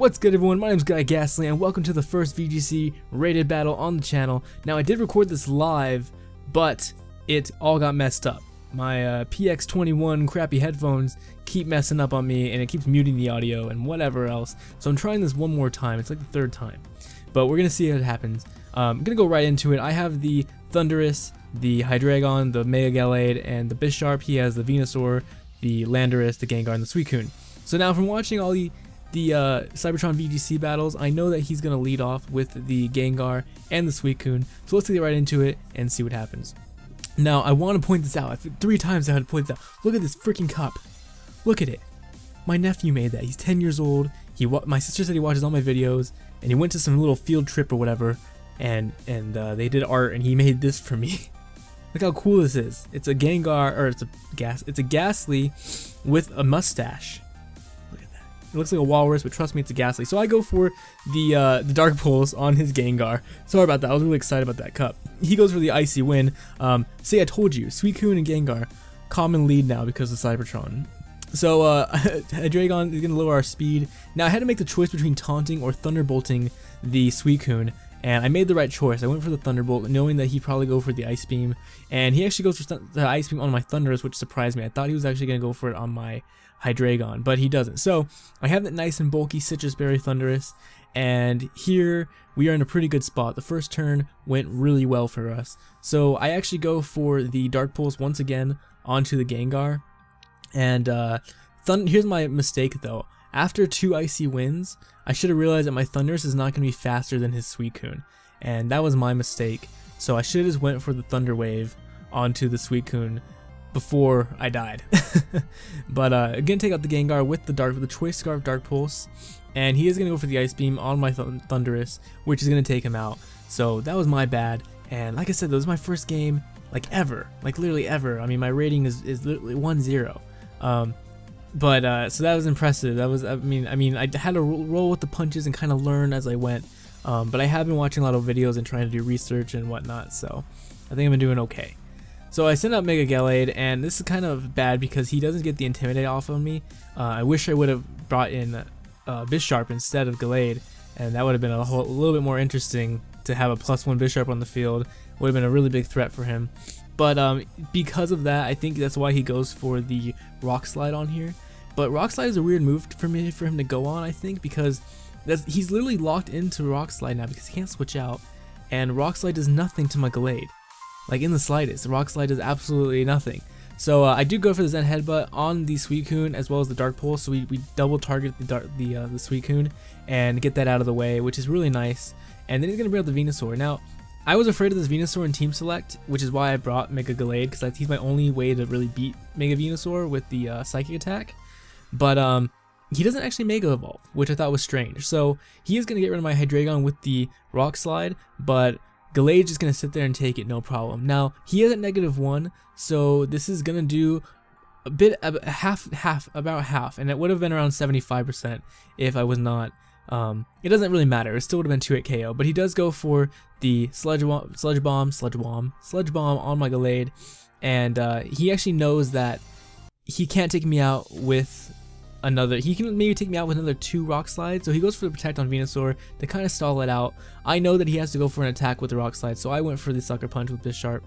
What's good, everyone? My name's Guy Ghastly and welcome to the first VGC rated battle on the channel. Now, I did record this live, but it all got messed up. My PX21 crappy headphones keep messing up on me and it keeps muting the audio and whatever else. So I'm trying this one more time. It's like the third time. But we're going to see how it happens. I'm going to go right into it. I have the Thunderous, the Hydreigon, the Mega Gallade, and the Bisharp. He has the Venusaur, the Landorus, the Gengar, and the Suicune. So now from watching all the Cybertron VGC battles, I know that he's going to lead off with the Gengar and the Suicune. So let's get right into it and see what happens. Now, I want to point this out. 3 times I had to point this out. Look at this freaking cup. Look at it. My nephew made that. He's 10 years old. My sister said he watches all my videos, and he went to some little field trip or whatever, and they did art, and he made this for me. Look how cool this is. It's a Gengar, or it's a Ghastly with a mustache. Look at that. It looks like a walrus, but trust me, it's a Ghastly. So I go for the Dark Pulse on his Gengar. Sorry about that. I was really excited about that cup. He goes for the Icy Wind. See, I told you, Suicune and Gengar, common lead now because of Cybertron. So Hydreigon is going to lower our speed. Now I had to make the choice between taunting or thunderbolting the Suicune, and I made the right choice. I went for the Thunderbolt, knowing that he'd probably go for the Ice Beam, and he actually goes for the Ice Beam on my Thunderous, which surprised me. I thought he was actually going to go for it on my Hydreigon, but he doesn't. So I have that nice and bulky Citrus Berry Thunderous, and here we are in a pretty good spot. The first turn went really well for us. So I actually go for the Dark Pulse once again onto the Gengar. And here's my mistake though. After 2 Icy Winds, I should have realized that my Thunderous is not going to be faster than his Suicune, and that was my mistake. So I should have just went for the Thunder Wave onto the Suicune before I died. But again, take out the Gengar with the Choice Scarf Dark Pulse, and he is going to go for the Ice Beam on my Thunderous, which is going to take him out. So that was my bad. And like I said, that was my first game like ever, like literally ever. I mean, my rating is literally 1-0. So that was impressive. That was, I mean, I had to roll with the punches and kind of learn as I went. But I have been watching a lot of videos and trying to do research and whatnot, so I think I've been doing okay. So I sent out Mega Gallade, and this is kind of bad because he doesn't get the Intimidate off of me. I wish I would have brought in Bisharp instead of Gallade, and that would have been a little bit more interesting to have a +1 Bisharp on the field. Would have been a really big threat for him. But because of that, I think that's why he goes for the Rock Slide on here. But Rock Slide is a weird move for him to go on, I think, because he's literally locked into Rock Slide now because he can't switch out, and Rock Slide does nothing to my Gallade, like in the slightest. Rock Slide does absolutely nothing. So I do go for the Zen Headbutt on the Suicune as well as the Dark Pulse, so we double target the Suicune and get that out of the way, which is really nice. And then he's gonna bring out the Venusaur. Now, I was afraid of this Venusaur in Team Select, which is why I brought Mega Gallade, because he's my only way to really beat Mega Venusaur with the Psychic Attack. But he doesn't actually Mega Evolve, which I thought was strange. So he is going to get rid of my Hydreigon with the Rock Slide, but Gallade's just going to sit there and take it, no problem. Now, he is at -1, so this is going to do a bit, about half, and it would have been around 75% if I was not. It doesn't really matter. It still would have been 2-hit KO, but he does go for the Sludge Bomb on my Gallade, and he actually knows that he can't take me out with another. He can maybe take me out with another 2 Rock Slides, so he goes for the Protect on Venusaur to kind of stall it out. I know that he has to go for an attack with the Rock Slide, so I went for the Sucker Punch with Bisharp.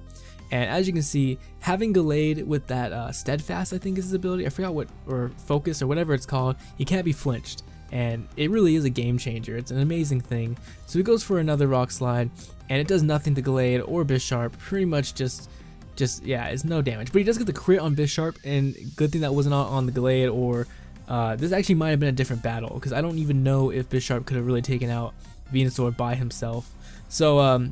And as you can see, having Gallade with that Steadfast, I think is his ability. I forgot what, or Focus or whatever it's called. He can't be flinched, and it really is a game changer. It's an amazing thing. So he goes for another Rock Slide, and it does nothing to Gallade or Bisharp. Pretty much just yeah, it's no damage. But he does get the crit on Bisharp, and good thing that wasn't on the Gallade, or this actually might have been a different battle, because I don't even know if Bisharp could have really taken out Venusaur by himself. So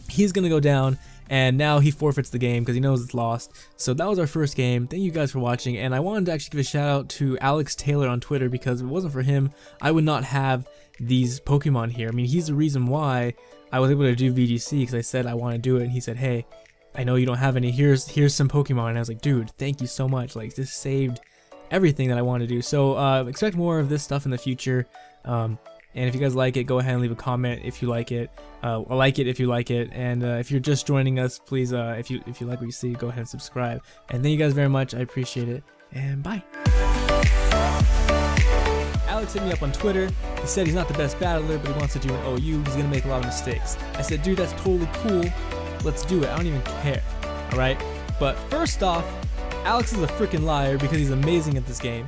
he's gonna go down, and now he forfeits the game because he knows it's lost. So that was our first game. Thank you guys for watching, and I wanted to actually give a shout out to Alex Taylor on Twitter, because if it wasn't for him, I would not have these Pokemon here. I mean, he's the reason why I was able to do VGC, because I said I want to do it, and he said, hey, I know you don't have any, here's some Pokemon. And I was like, dude, thank you so much. Like, this saved everything that I want to do. So expect more of this stuff in the future. And if you guys like it, go ahead and leave a comment if you like it. Like it if you like it. And if you're just joining us, please, if you like what you see, go ahead and subscribe. And thank you guys very much. I appreciate it. And bye. Alex hit me up on Twitter. He said he's not the best battler, but he wants to do an OU. He's gonna make a lot of mistakes. I said, dude, that's totally cool. Let's do it. I don't even care. Alright? But first off, Alex is a freaking liar because he's amazing at this game.